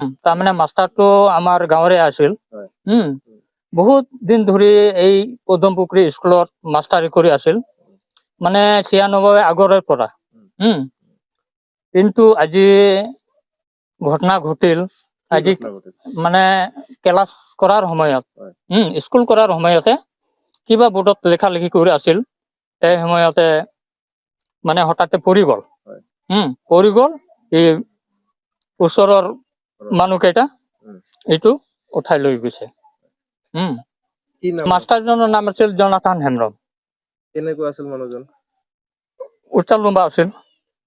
তাৰমানে মাষ্টাৰটো আমাৰ গাঁৱৰে আছিল। হয়। বহুত দিন ধৰি এই পদমপুখুৰী স্কুলত মাষ্টাৰী কৰি আছিল, মানে 96 আগৰে পৰা। কিন্তু আজি ঘটনা ঘটিল, আজি মানে ক্লাছ কৰাৰ সময়ত, স্কুল কৰাৰ সময়তে কিবা বোৰ্ডত লেখা লেখি কৰি আছিল, এই সময়তে মানে হঠাতে পৰি গ'ল। পৰি গ'ল, এই ওচৰৰ মানুহকেইটা এইটো উঠাই লৈ গৈছে। মাষ্টাৰজনৰ নাম আছিল জনাথন হেমব্ৰম। কেনেকুৱা আছিল মানুহজন? উচাল লম্বা আছিল,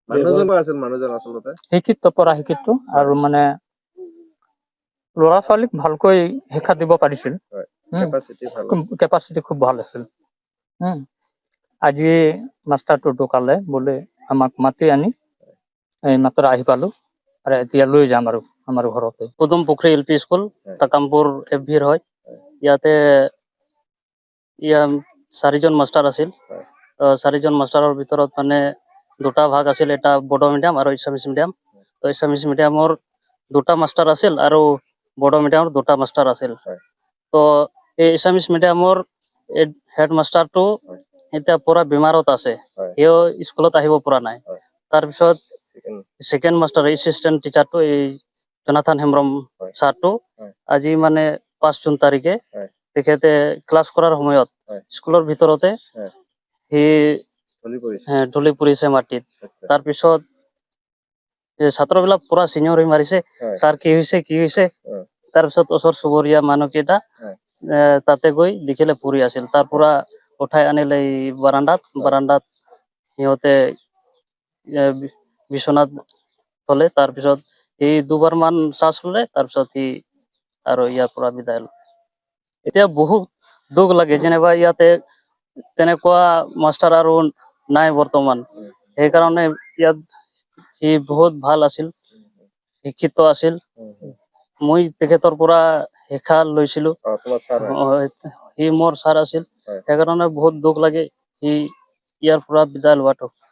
মানুহজন আচলতে শিক্ষিত পৰা শিক্ষিত, আৰু মানে ল'ৰা ছোৱালীক ভালকৈ শিক্ষা দিব পাৰিছিল, কেপাচিটি খুব ভাল আছিল। আজি মাষ্টাৰটো ঢুকালে বোলে, আমাক মাতি আনি এই মাত্ৰ আহি পালো, আৰু এতিয়া লৈ যাম আৰু আমাৰ ঘৰতে। পদমপুখুৰী LP স্কুল, তাকামপুৰ FV হয়। ইয়াতে 4জন মাষ্টাৰ আছিল। 4জন মাষ্টাৰৰ ভিতৰত মানে দুটা ভাগ আছিল, এটা বড়ো মিডিয়াম আৰু এছামিছ মিডিয়াম। তো এছামিছ মিডিয়ামৰ দুটা মাষ্টাৰ আছিল আৰু বড়ো মিডিয়ামৰ দুটা মাষ্টাৰ আছিল। তো এই এছামিছ মিডিয়ামৰ হেড মাষ্টাৰটো এতিয়া পুৰা বেমাৰত আছে, সিও স্কুলত আহিব পৰা নাই। তাৰপিছত ছেকেণ্ড মাষ্টাৰ এছিষ্টেণ্ট টিচাৰটো এই জনাথন হেমব্ৰম ছাৰটো আজি মানে 5 জুন তাৰিখে তেখেতে ক্লাছ কৰাৰ সময়ত স্কুলৰ ভিতৰতে সি ঢলি পৰিছে মাটিত। তাৰপিছত ছাত্ৰবিলাক পুৰা চিঞৰি মাৰিছে, ছাৰ কি হৈছে। তাৰপিছত ওচৰ চুবুৰীয়া মানুহকেইটা তাতে গৈ দেখিলে পৰি আছিল। তাৰ পৰা উঠাই আনিলে এই বাৰাণ্ডাত সিহঁতে বিচনাত থলে। তাৰপিছত সি 2বাৰ মান শ্বাস ললে, তাৰপিছত সি আৰু ইয়াৰ পৰা বিদায় ললে। এতিয়া বহুত দুখ লাগে, যেনিবা ইয়াতে তেনেকুৱা মাষ্টাৰ আৰু নাই বৰ্তমান। সেইকাৰণে ইয়াত সি বহুত ভাল আছিল, শিক্ষিত আছিল। মই তেখেতৰ পৰা শিক্ষা লৈছিলো, সি মোৰ ছাৰ আছিল। সেইকাৰণে বহুত দুখ লাগে সি ইয়াৰ পৰা বিদায় লোৱাটো।